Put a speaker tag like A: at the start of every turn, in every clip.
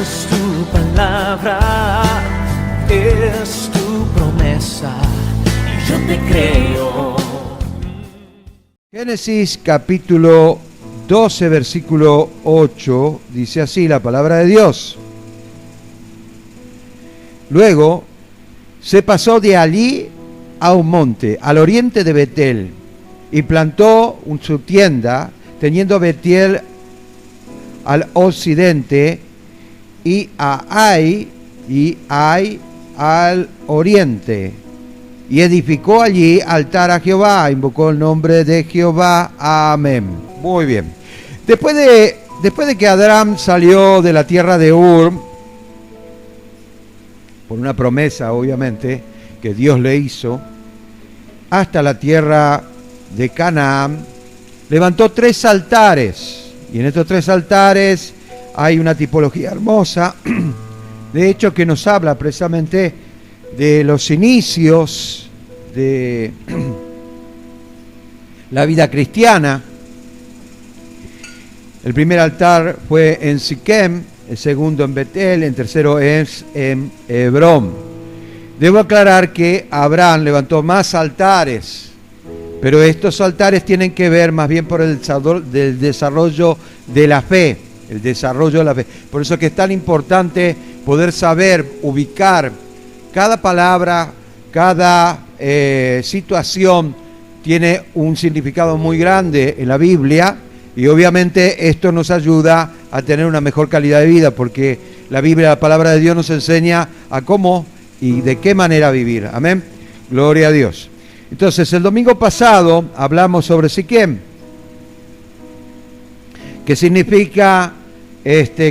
A: Es tu palabra, es tu promesa, y yo te creo.
B: Génesis capítulo 12, versículo 8, dice así la palabra de Dios. Luego se pasó de allí a un monte, al oriente de Betel, y plantó su tienda, teniendo Betel al occidente y a Ai al oriente. Y edificó allí altar a Jehová, invocó el nombre de Jehová. Amén. Muy bien. Después de que Abraham salió de la tierra de Ur, por una promesa obviamente que Dios le hizo, hasta la tierra de Canaán, levantó 3 altares. Y en estos 3 altares hay una tipología hermosa, de hecho que nos habla precisamente de los inicios de la vida cristiana. El primer altar fue en Siquem, el segundo en Betel, el tercero es en Hebrón. Debo aclarar que Abraham levantó más altares, pero estos altares tienen que ver más bien por el desarrollo de la fe, el desarrollo de la fe. Por eso que es tan importante poder saber ubicar cada palabra, cada situación tiene un significado muy grande en la Biblia, y obviamente esto nos ayuda a tener una mejor calidad de vida, porque la Biblia, la palabra de Dios, nos enseña a cómo y de qué manera vivir. Amén. Gloria a Dios. Entonces, el domingo pasado hablamos sobre Siquem, que significa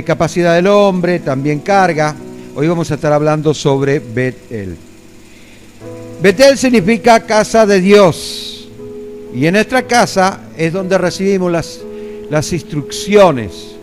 B: capacidad del hombre, también carga. Hoy vamos a estar hablando sobre Betel. Betel significa casa de Dios, y en nuestra casa es donde recibimos las instrucciones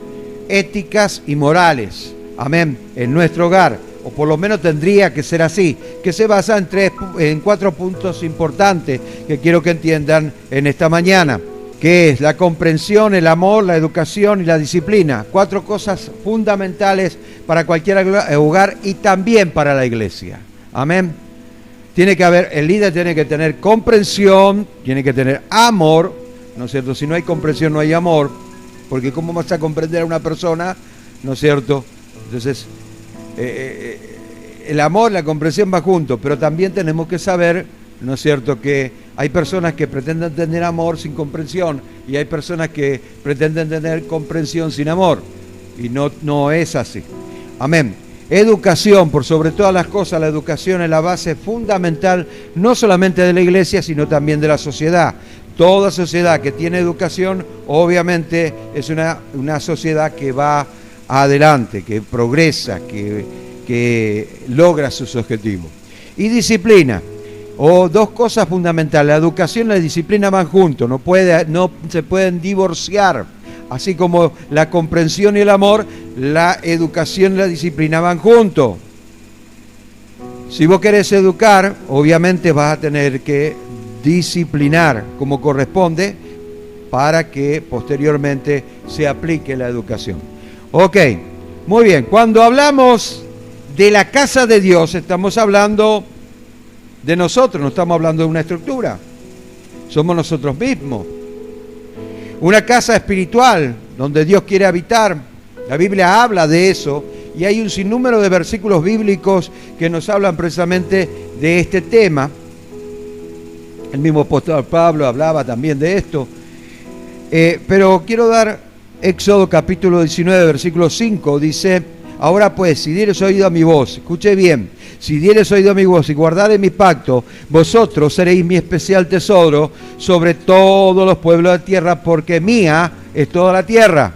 B: éticas y morales. Amén. En nuestro hogar, o por lo menos tendría que ser así, que se basa en 4 puntos importantes que quiero que entiendan en esta mañana, que es la comprensión, el amor, la educación y la disciplina. 4 cosas fundamentales para cualquier hogar y también para la iglesia. Amén. El líder tiene que tener comprensión, tiene que tener amor, ¿no es cierto? Si no hay comprensión no hay amor, porque ¿cómo vas a comprender a una persona? ¿No es cierto? Entonces, el amor, la comprensión va juntos, pero también tenemos que saber, ¿no es cierto?, que hay personas que pretenden tener amor sin comprensión, y hay personas que pretenden tener comprensión sin amor, y no es así. Amén. Educación, por sobre todas las cosas, la educación es la base fundamental, no solamente de la iglesia, sino también de la sociedad. Toda sociedad que tiene educación, obviamente, es una sociedad que va adelante, que progresa, que logra sus objetivos. Y disciplina. 2 cosas fundamentales, la educación y la disciplina van juntos, no se pueden divorciar. Así como la comprensión y el amor, la educación y la disciplina van juntos. Si vos querés educar, obviamente vas a tener que disciplinar como corresponde para que posteriormente se aplique la educación. Ok, muy bien. Cuando hablamos de la casa de Dios, estamos hablando de nosotros, no estamos hablando de una estructura. Somos nosotros mismos. Una casa espiritual donde Dios quiere habitar. La Biblia habla de eso, y hay un sinnúmero de versículos bíblicos que nos hablan precisamente de este tema. El mismo apóstol Pablo hablaba también de esto. Pero quiero dar Éxodo capítulo 19, versículo 5. Dice: ahora pues, si dieres oído a mi voz, escuche bien, si dieres oído a mi voz y guardares mi pacto, vosotros seréis mi especial tesoro sobre todos los pueblos de la tierra, porque mía es toda la tierra.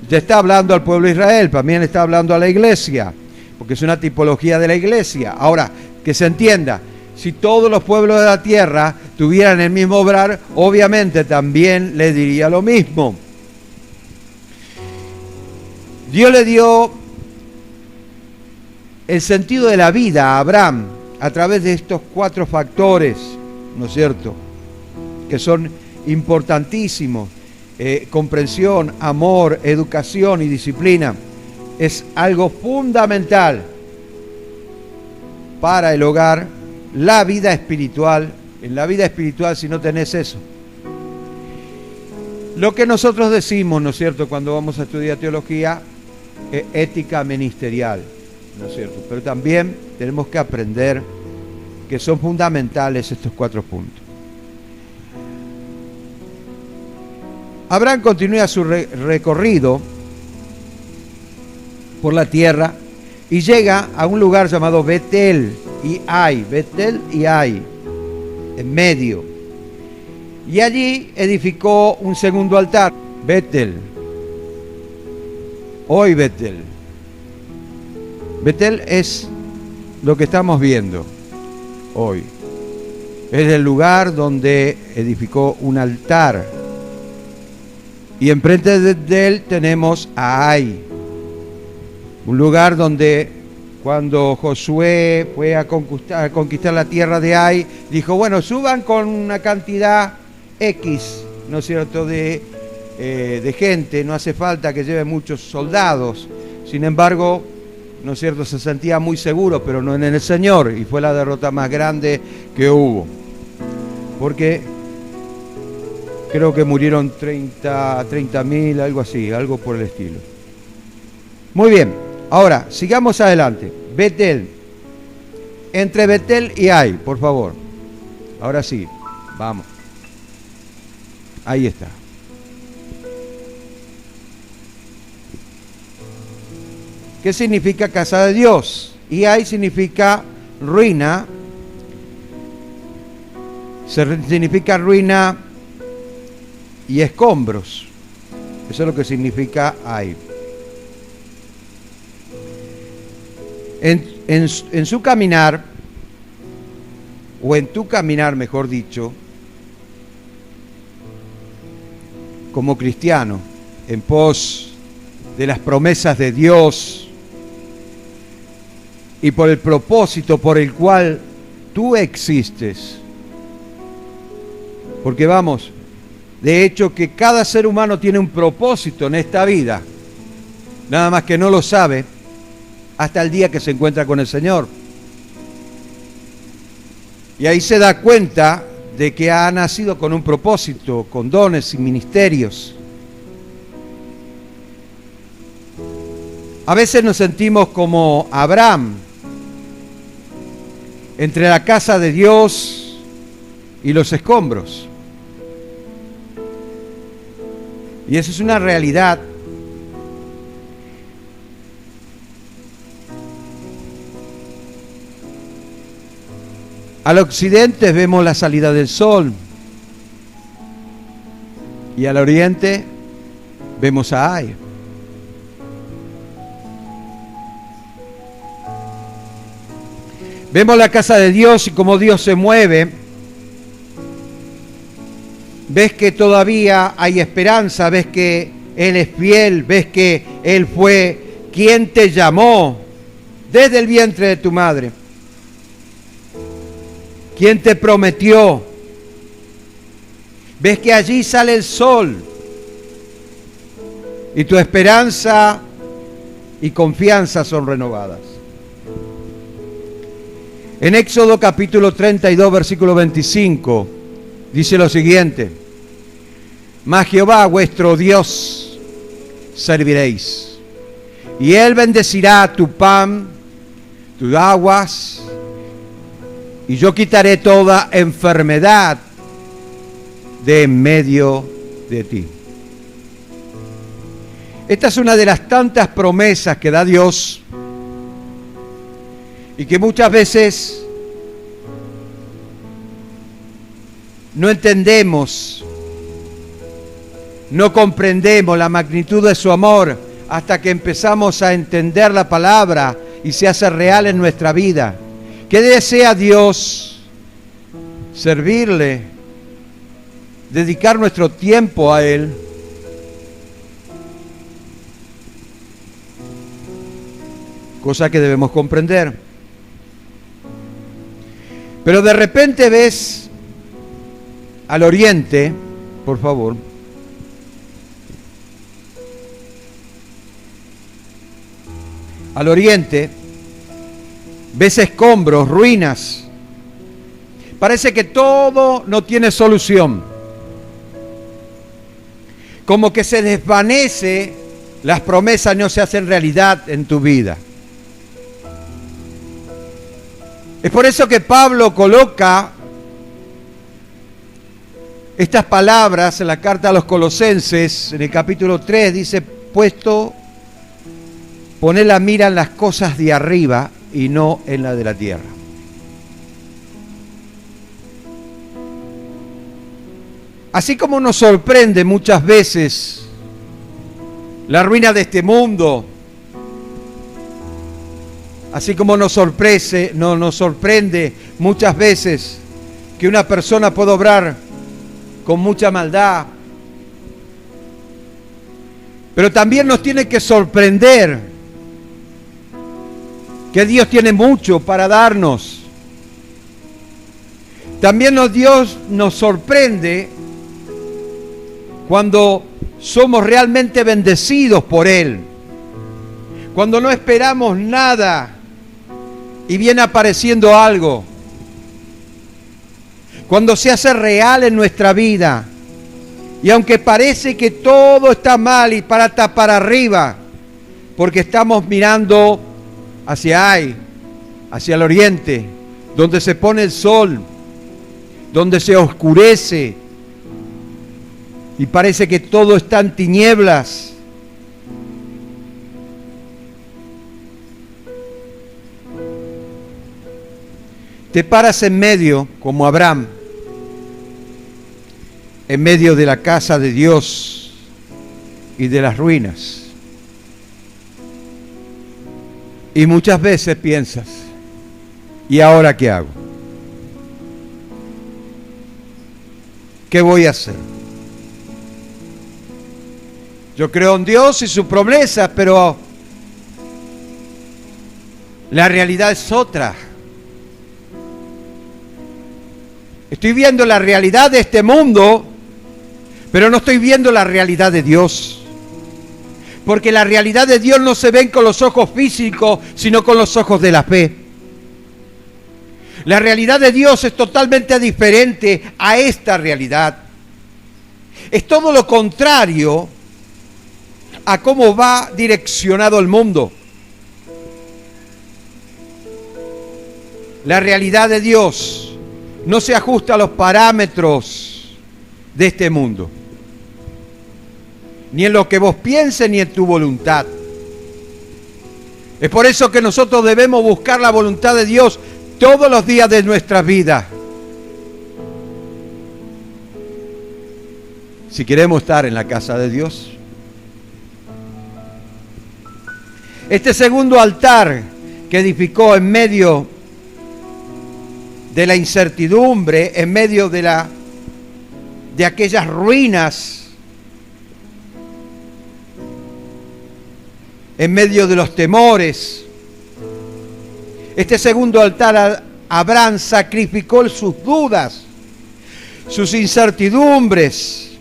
B: Ya está hablando al pueblo de Israel, también está hablando a la iglesia, porque es una tipología de la iglesia. Ahora, que se entienda, si todos los pueblos de la tierra tuvieran el mismo obrar, obviamente también le diría lo mismo. Dios le dio el sentido de la vida a Abraham a través de estos 4 factores, ¿no es cierto?, que son importantísimos: comprensión, amor, educación y disciplina. es algo fundamental para el hogar, la vida espiritual. En la vida espiritual, si no tenés eso, lo que nosotros decimos, ¿no es cierto?, cuando vamos a estudiar teología, es ética ministerial, ¿no es cierto? Pero también tenemos que aprender que son fundamentales estos 4 puntos. Abraham continúa su recorrido por la tierra y llega a un lugar llamado Betel y Ai, en medio. Y allí edificó un segundo altar, Betel. Hoy Betel. Betel es lo que estamos viendo hoy. Es el lugar donde edificó un altar. Y enfrente de él tenemos a Ai, un lugar donde cuando Josué fue a conquistar la tierra de Ai, dijo, bueno, suban con una cantidad X, ¿no es cierto?, de gente, no hace falta que lleve muchos soldados. Sin embargo, ¿no es cierto?, se sentía muy seguro, pero no en el Señor, y fue la derrota más grande que hubo. Porque creo que murieron 30.000, algo así, algo por el estilo. Muy bien, ahora, sigamos adelante. Betel. Entre Betel y Ai, por favor. Ahora sí, vamos. Ahí está. ¿Qué significa casa de Dios? Y Ai significa ruina. Significa ruina y escombros. Eso es lo que significa Ai. En su caminar, o en tu caminar, mejor dicho, como cristiano, en pos de las promesas de Dios y por el propósito por el cual tú existes. Porque vamos, de hecho que cada ser humano tiene un propósito en esta vida, nada más que no lo sabe hasta el día que se encuentra con el Señor. Y ahí se da cuenta de que ha nacido con un propósito, con dones y ministerios. A veces nos sentimos como Abraham, entre la casa de Dios y los escombros. Y eso es una realidad. Al occidente vemos la salida del sol y al oriente vemos a Ai. Vemos la casa de Dios y cómo Dios se mueve. Ves que todavía hay esperanza, ves que Él es fiel, ves que Él fue quien te llamó desde el vientre de tu madre. ¿Quién te prometió? Ves que allí sale el sol y tu esperanza y confianza son renovadas. En Éxodo capítulo 32, versículo 25, dice lo siguiente: Mas Jehová vuestro Dios serviréis, y Él bendecirá tu pan, tus aguas, y yo quitaré toda enfermedad de en medio de ti. Esta es una de las tantas promesas que da Dios y que muchas veces no entendemos, no comprendemos la magnitud de su amor hasta que empezamos a entender la palabra y se hace real en nuestra vida. ¿Qué desea Dios? Servirle, dedicar nuestro tiempo a Él. Cosa que debemos comprender. Pero de repente ves al oriente, por favor, al oriente, ves escombros, ruinas. Parece que todo no tiene solución. Como que se desvanece, las promesas no se hacen realidad en tu vida. Es por eso que Pablo coloca estas palabras en la carta a los Colosenses, en el capítulo 3, dice, poné la mira en las cosas de arriba y no en la de la tierra. Así como nos sorprende muchas veces la ruina de este mundo, así como nos sorprende muchas veces que una persona puede obrar con mucha maldad, pero también nos tiene que sorprender que Dios tiene mucho para darnos. También Dios nos sorprende cuando somos realmente bendecidos por Él, cuando no esperamos nada y viene apareciendo algo, cuando se hace real en nuestra vida, y aunque parece que todo está mal y está para arriba, porque estamos mirando hacia el oriente, donde se pone el sol, donde se oscurece, y parece que todo está en tinieblas. Te paras en medio, como Abraham, en medio de la casa de Dios y de las ruinas. Y muchas veces piensas, ¿y ahora qué hago? ¿Qué voy a hacer? Yo creo en Dios y sus promesas, pero la realidad es otra. Estoy viendo la realidad de este mundo, pero no estoy viendo la realidad de Dios. Porque la realidad de Dios no se ven con los ojos físicos, sino con los ojos de la fe. La realidad de Dios es totalmente diferente a esta realidad. Es todo lo contrario a cómo va direccionado el mundo. La realidad de Dios no se ajusta a los parámetros de este mundo, ni en lo que vos pienses, ni en tu voluntad. Es por eso que nosotros debemos buscar la voluntad de Dios todos los días de nuestra vida. Si queremos estar en la casa de Dios. Este segundo altar que edificó en medio de la incertidumbre, en medio de aquellas ruinas, en medio de los temores, este segundo altar, Abraham sacrificó sus dudas, sus incertidumbres,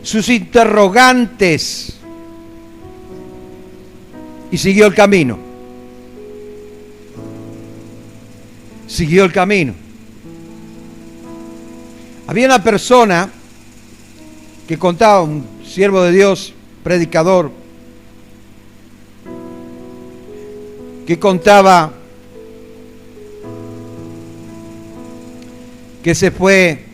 B: sus interrogantes, y siguió el camino. Siguió el camino. Había una persona que contaba, un siervo de Dios, predicador, que contaba que se fue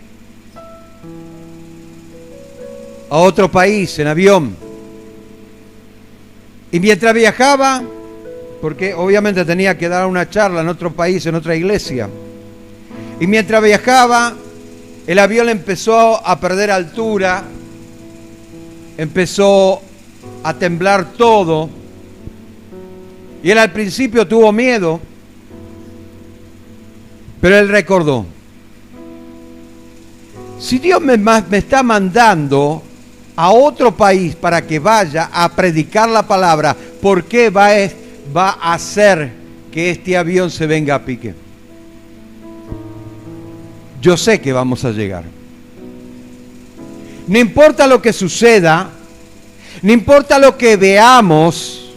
B: a otro país en avión. Y mientras viajaba, porque obviamente tenía que dar una charla en otro país, en otra iglesia, y mientras viajaba, el avión empezó a perder altura, empezó a temblar todo, y él al principio tuvo miedo, pero él recordó, si Dios me está mandando a otro país para que vaya a predicar la palabra, ¿por qué va a hacer que este avión se venga a pique? Yo sé que vamos a llegar. No importa lo que suceda, no importa lo que veamos,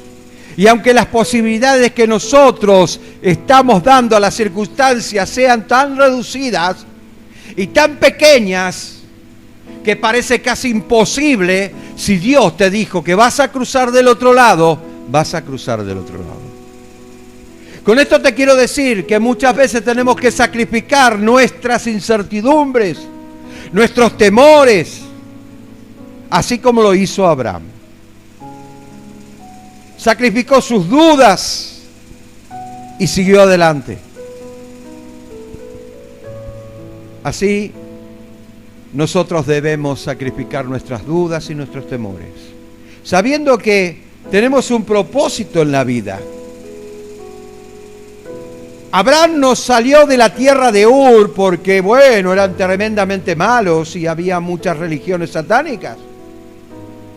B: Y aunque las posibilidades que nosotros estamos dando a las circunstancias sean tan reducidas y tan pequeñas que parece casi imposible, si Dios te dijo que vas a cruzar del otro lado, vas a cruzar del otro lado. Con esto te quiero decir que muchas veces tenemos que sacrificar nuestras incertidumbres, nuestros temores, así como lo hizo Abraham. Sacrificó sus dudas y siguió adelante. Así, nosotros debemos sacrificar nuestras dudas y nuestros temores, sabiendo que tenemos un propósito en la vida. Abraham no salió de la tierra de Ur porque, bueno, eran tremendamente malos y había muchas religiones satánicas.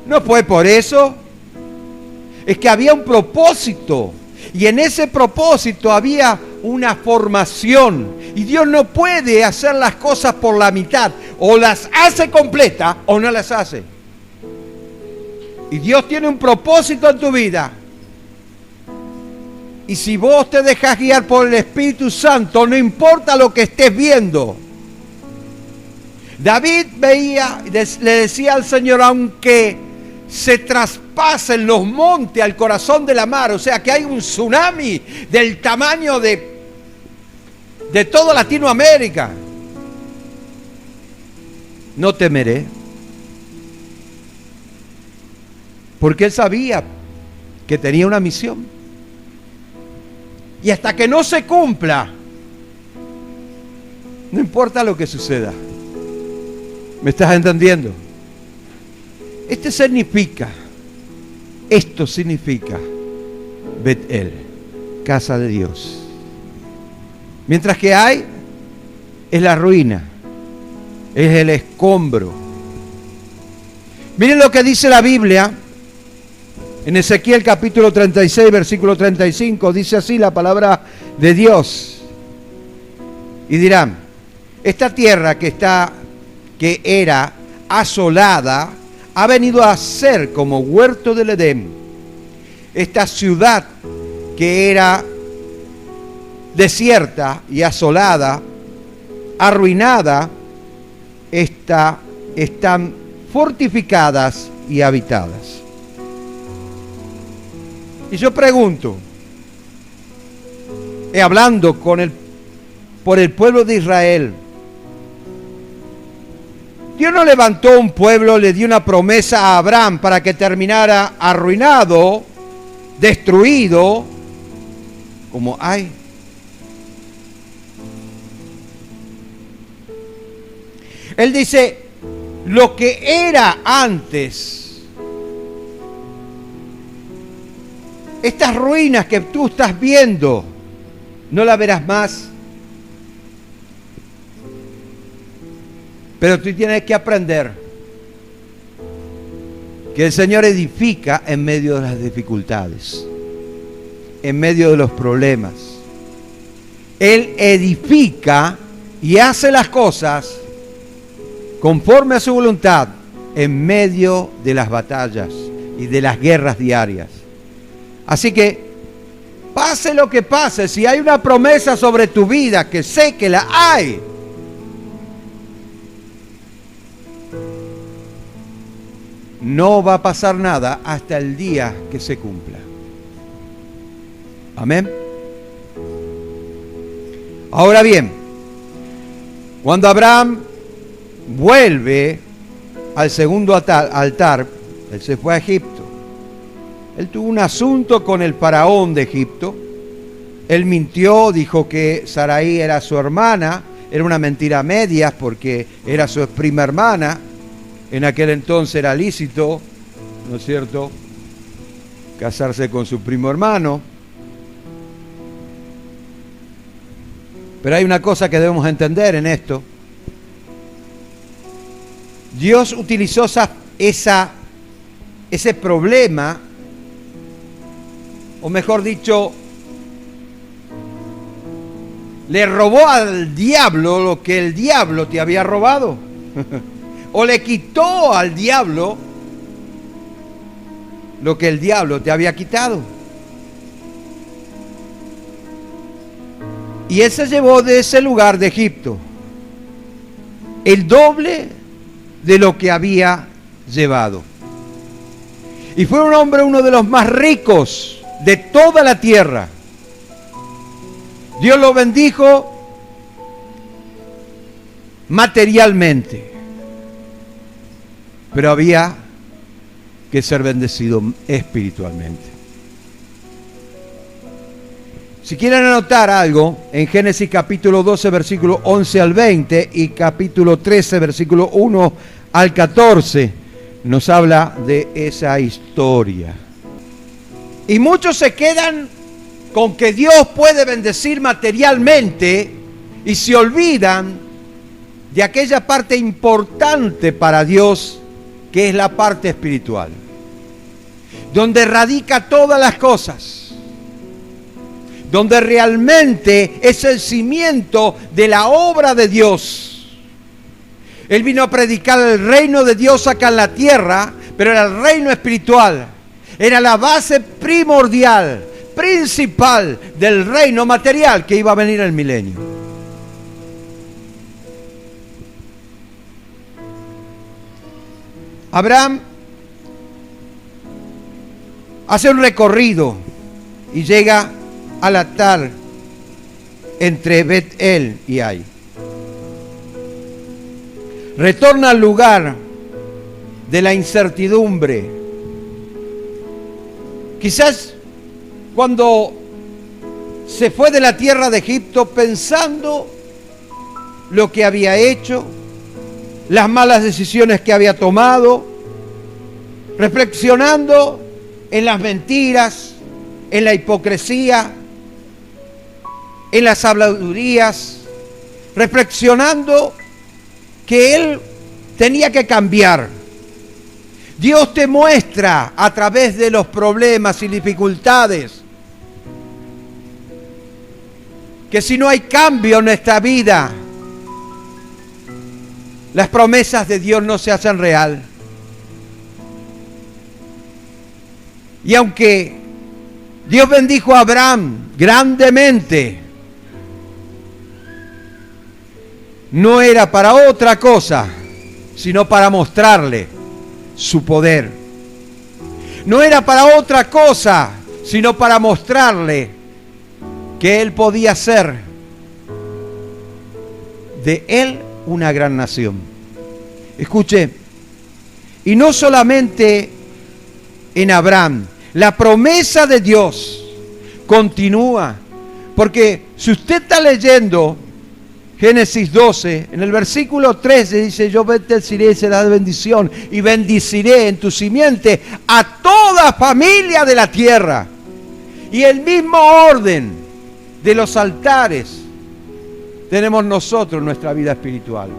B: No fue por eso. Es que había un propósito. Y en ese propósito había una formación. Y Dios no puede hacer las cosas por la mitad. O las hace completa o no las hace. Y Dios tiene un propósito en tu vida. Y si vos te dejas guiar por el Espíritu Santo, no importa lo que estés viendo. David le decía al Señor, aunque se traspasen los montes al corazón de la mar, o sea que hay un tsunami del tamaño de toda Latinoamérica, no temeré. Porque él sabía que tenía una misión. Y hasta que no se cumpla, no importa lo que suceda. ¿Me estás entendiendo? Esto significa Bet-El, casa de Dios. Mientras que hay, es la ruina, es el escombro. Miren lo que dice la Biblia. En Ezequiel capítulo 36, versículo 35, dice así la palabra de Dios. Y dirán, esta tierra que era asolada, ha venido a ser como huerto del Edén. Esta ciudad que era desierta y asolada, arruinada, están fortificadas y habitadas. Y yo pregunto, hablando por el pueblo de Israel, Dios no levantó un pueblo, le dio una promesa a Abraham para que terminara arruinado, destruido, como hay. Él dice, lo que era antes, estas ruinas que tú estás viendo, no las verás más. Pero tú tienes que aprender que el Señor edifica en medio de las dificultades, en medio de los problemas. Él edifica y hace las cosas conforme a su voluntad en medio de las batallas y de las guerras diarias. Así que, pase lo que pase, si hay una promesa sobre tu vida, que sé que la hay, no va a pasar nada hasta el día que se cumpla. Amén. Ahora bien, cuando Abraham vuelve al segundo altar, él se fue a Egipto. Él tuvo un asunto con el faraón de Egipto. Él mintió, dijo que Sarai era su hermana. Era una mentira a medias porque era su prima hermana. En aquel entonces era lícito, ¿no es cierto?, casarse con su primo hermano. Pero hay una cosa que debemos entender en esto. Dios utilizó ese problema, o mejor dicho, le robó al diablo lo que el diablo te había robado. O le quitó al diablo lo que el diablo te había quitado. Y él se llevó de ese lugar de Egipto el doble de lo que había llevado. Y fue un hombre, uno de los más ricos de toda la tierra. Dios lo bendijo materialmente, pero había que ser bendecido espiritualmente. Si quieren anotar algo, en Génesis capítulo 12, versículo 11 al 20 y capítulo 13, versículo 1 al 14, nos habla de esa historia. Y muchos se quedan con que Dios puede bendecir materialmente y se olvidan de aquella parte importante para Dios, que es la parte espiritual, donde radica todas las cosas, donde realmente es el cimiento de la obra de Dios. Él vino a predicar el reino de Dios acá en la tierra, pero era el reino espiritual, era la base primordial, principal del reino material que iba a venir el milenio. Abraham hace un recorrido y llega al altar entre Bet-El y Ai. Retorna al lugar de la incertidumbre. Quizás cuando se fue de la tierra de Egipto pensando lo que había hecho, las malas decisiones que había tomado, reflexionando en las mentiras, en la hipocresía, en las habladurías, reflexionando que él tenía que cambiar. Dios te muestra a través de los problemas y dificultades que si no hay cambio en esta vida, las promesas de Dios no se hacen real. Y aunque Dios bendijo a Abraham grandemente, no era para otra cosa, sino para mostrarle su poder. No era para otra cosa, sino para mostrarle que él podía ser de él una gran nación. Escuche, y no solamente en Abraham, la promesa de Dios continúa, porque si usted está leyendo Génesis 12, en el versículo 13 dice: yo bendeciré y será de bendición, y bendiciré en tu simiente a toda familia de la tierra. Y el mismo orden de los altares tenemos nosotros en nuestra vida espiritual.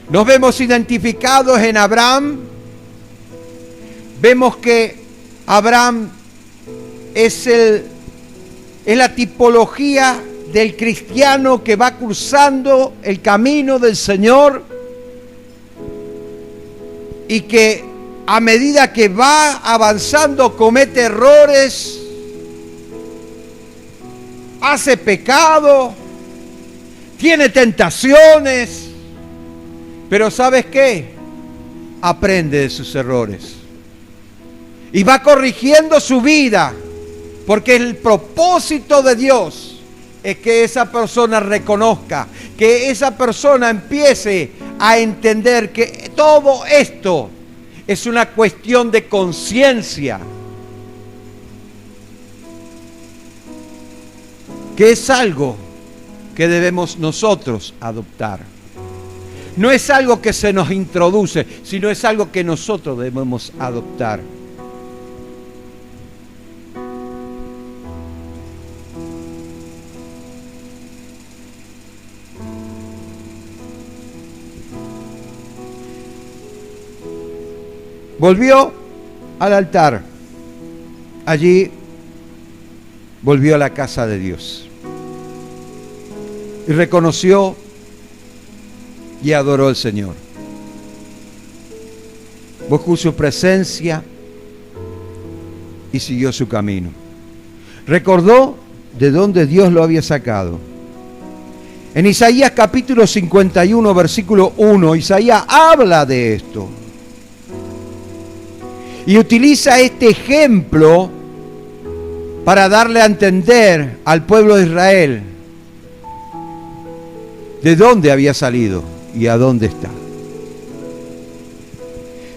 B: Nos vemos identificados en Abraham. Vemos que Abraham es la tipología del cristiano que va cruzando el camino del Señor y que a medida que va avanzando comete errores, hace pecado, tiene tentaciones, pero ¿sabes qué? Aprende de sus errores y va corrigiendo su vida, porque el propósito de Dios es que esa persona reconozca, que esa persona empiece a entender que todo esto es una cuestión de conciencia, que es algo que debemos nosotros adoptar. No es algo que se nos introduce, sino es algo que nosotros debemos adoptar. Volvió al altar. Allí volvió a la casa de Dios. Y reconoció y adoró al Señor. Buscó su presencia y siguió su camino. Recordó de dónde Dios lo había sacado. En Isaías capítulo 51, versículo 1, Isaías habla de esto. Y utiliza este ejemplo para darle a entender al pueblo de Israel de dónde había salido y a dónde está.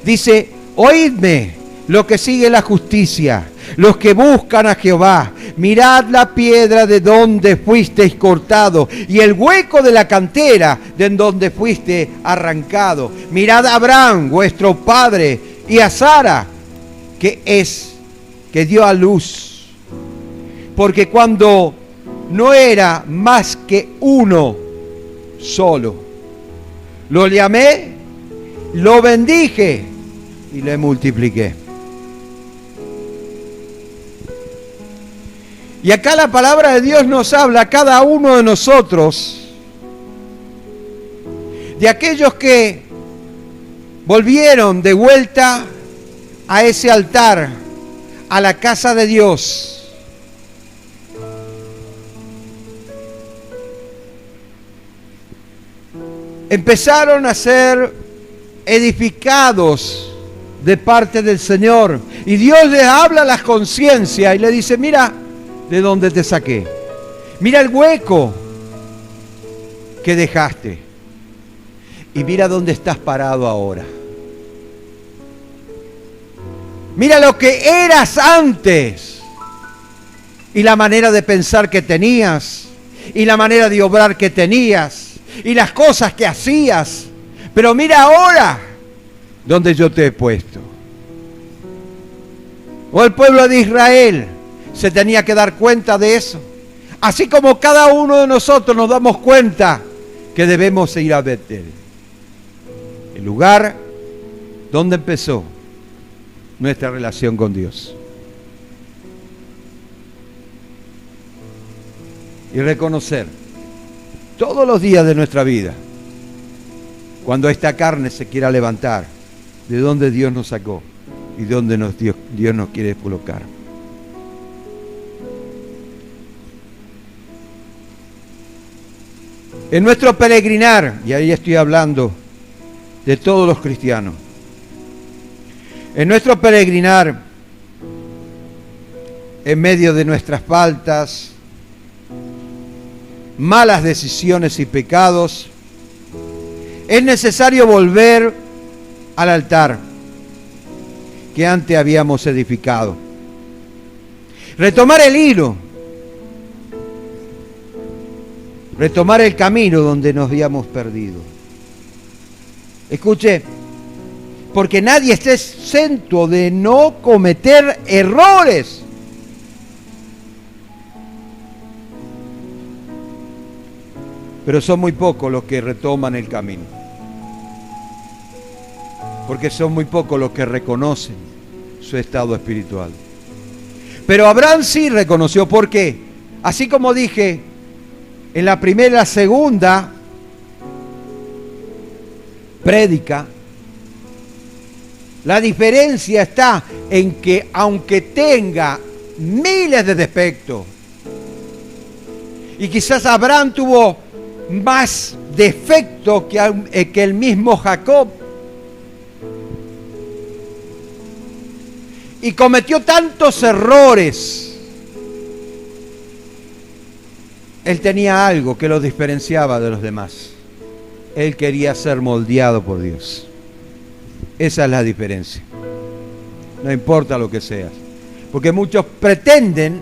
B: Dice, oídme, lo que sigue la justicia, los que buscan a Jehová, mirad la piedra de donde fuisteis cortado y el hueco de la cantera de donde fuiste arrancado. Mirad a Abraham, vuestro padre, y a Sara, que dio a luz. Porque cuando no era más que uno solo, lo llamé, lo bendije y le multipliqué. Y acá la palabra de Dios nos habla a cada uno de nosotros, de aquellos que volvieron de vuelta a ese altar, a la casa de Dios. Empezaron a ser edificados de parte del Señor. Y Dios les habla a la conciencia y le dice, mira de dónde te saqué. Mira el hueco que dejaste. Y mira dónde estás parado ahora. Mira lo que eras antes. Y la manera de pensar que tenías. Y la manera de obrar que tenías. Y las cosas que hacías. Pero mira ahora donde yo te he puesto. O el pueblo de Israel se tenía que dar cuenta de eso. Así como cada uno de nosotros nos damos cuenta que debemos ir a Betel, el lugar donde empezó nuestra relación con Dios. Y reconocer todos los días de nuestra vida, cuando esta carne se quiera levantar, de dónde Dios nos sacó y de dónde Dios nos quiere colocar. En nuestro peregrinar, y ahí estoy hablando de todos los cristianos, en nuestro peregrinar, en medio de nuestras faltas, malas decisiones y pecados, es necesario volver al altar que antes habíamos edificado. Retomar el hilo, retomar el camino donde nos habíamos perdido. Escuche, porque nadie está exento de no cometer errores. Pero son muy pocos los que retoman el camino. Porque son muy pocos los que reconocen su estado espiritual. Pero Abraham sí reconoció. ¿Por qué? Así como dije en la primera y la segunda prédica, la diferencia está en que aunque tenga miles de defectos, y quizás Abraham tuvo más defectos que el mismo Jacob, y cometió tantos errores, él tenía algo que lo diferenciaba de los demás. Él quería ser moldeado por Dios. Esa es la diferencia. No importa lo que seas. Porque muchos pretenden,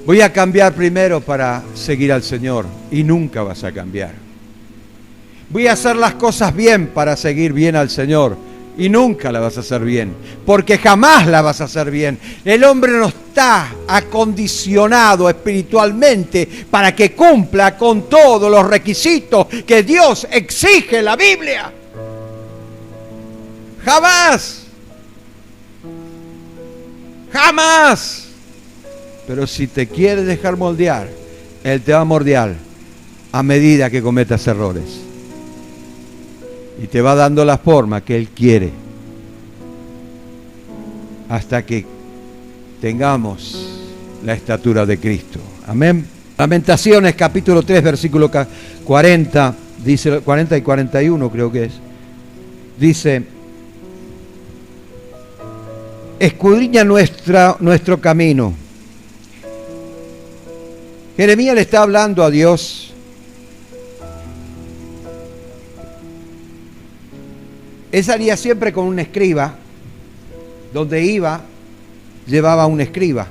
B: voy a cambiar primero para seguir al Señor, y nunca vas a cambiar. Voy a hacer las cosas bien para seguir bien al Señor, y nunca la vas a hacer bien, porque jamás la vas a hacer bien. El hombre no está acondicionado espiritualmente para que cumpla con todos los requisitos que Dios exige en la Biblia. Jamás. Jamás. Pero si te quieres dejar moldear, Él te va a moldear a medida que cometas errores. Y te va dando la forma que Él quiere. Hasta que tengamos la estatura de Cristo. Amén. Lamentaciones capítulo 3 versículo 40, dice 40 y 41 creo que es. Dice: escudriña nuestro camino. Jeremías le está hablando a Dios. Él salía siempre con un escriba. Donde iba, llevaba un escriba,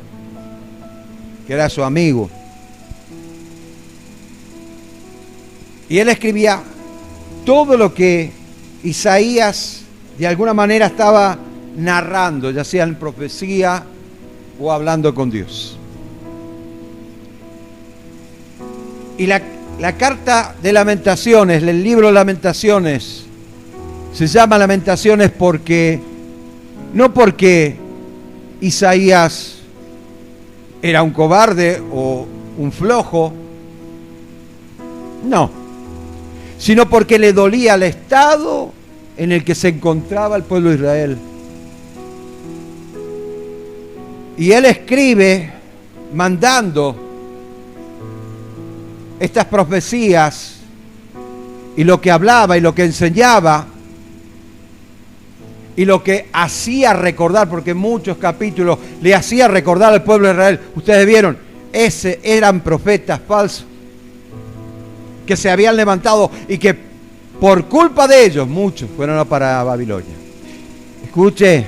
B: que era su amigo. Y él escribía todo lo que Isaías de alguna manera estaba narrando, ya sea en profecía o hablando con Dios. Y la carta de Lamentaciones, el libro de Lamentaciones, se llama Lamentaciones no porque Isaías era un cobarde o un flojo, no, sino porque le dolía el estado en el que se encontraba el pueblo de Israel. Y él escribe mandando estas profecías y lo que hablaba y lo que enseñaba y lo que hacía recordar, porque en muchos capítulos le hacía recordar al pueblo de Israel. Ustedes vieron, eran profetas falsos que se habían levantado y que por culpa de ellos muchos fueron para Babilonia. Escuche,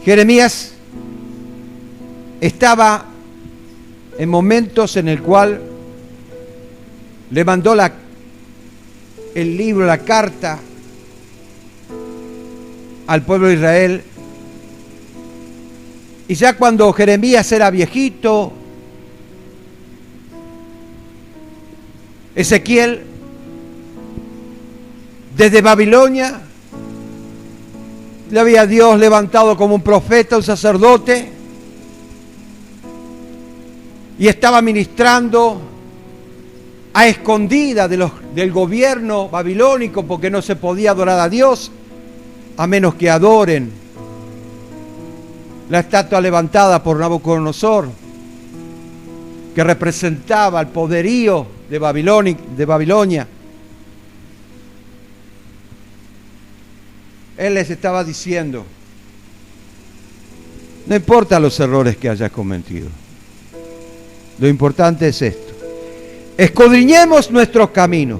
B: Jeremías estaba en momentos en el cual le mandó el libro, la carta al pueblo de Israel, y ya cuando Jeremías era viejito, Ezequiel desde Babilonia le había Dios levantado como un profeta, un sacerdote, y estaba ministrando a escondida del gobierno babilónico, porque no se podía adorar a Dios a menos que adoren la estatua levantada por Nabucodonosor, que representaba el poderío de Babilonia. Él les estaba diciendo: no importa los errores que hayas cometido, lo importante es esto: escudriñemos nuestros caminos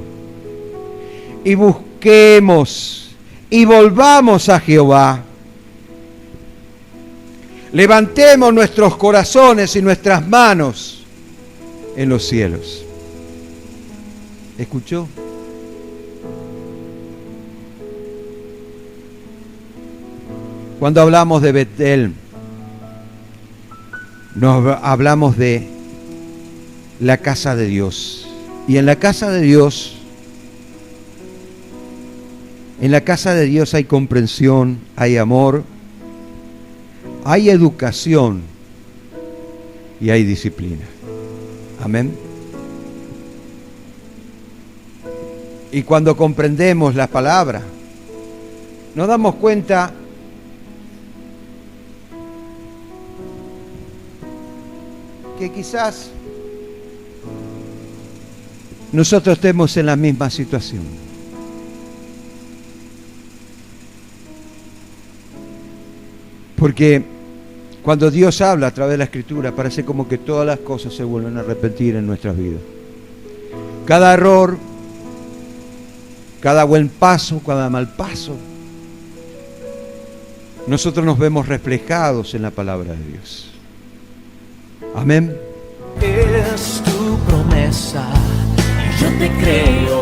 B: y busquemos y volvamos a Jehová. Levantemos nuestros corazones y nuestras manos en los cielos. ¿Escuchó? Cuando hablamos de Betel, hablamos de la casa de Dios. Y en la casa de Dios hay comprensión, hay amor, hay educación y hay disciplina. Amén. Y cuando comprendemos la palabra, nos damos cuenta que quizás nosotros estemos en la misma situación. Porque cuando Dios habla a través de la Escritura, parece como que todas las cosas se vuelven a repetir en nuestras vidas. Cada error, cada buen paso, cada mal paso, nosotros nos vemos reflejados en la palabra de Dios. Amén.
A: Es tu promesa, yo te creo.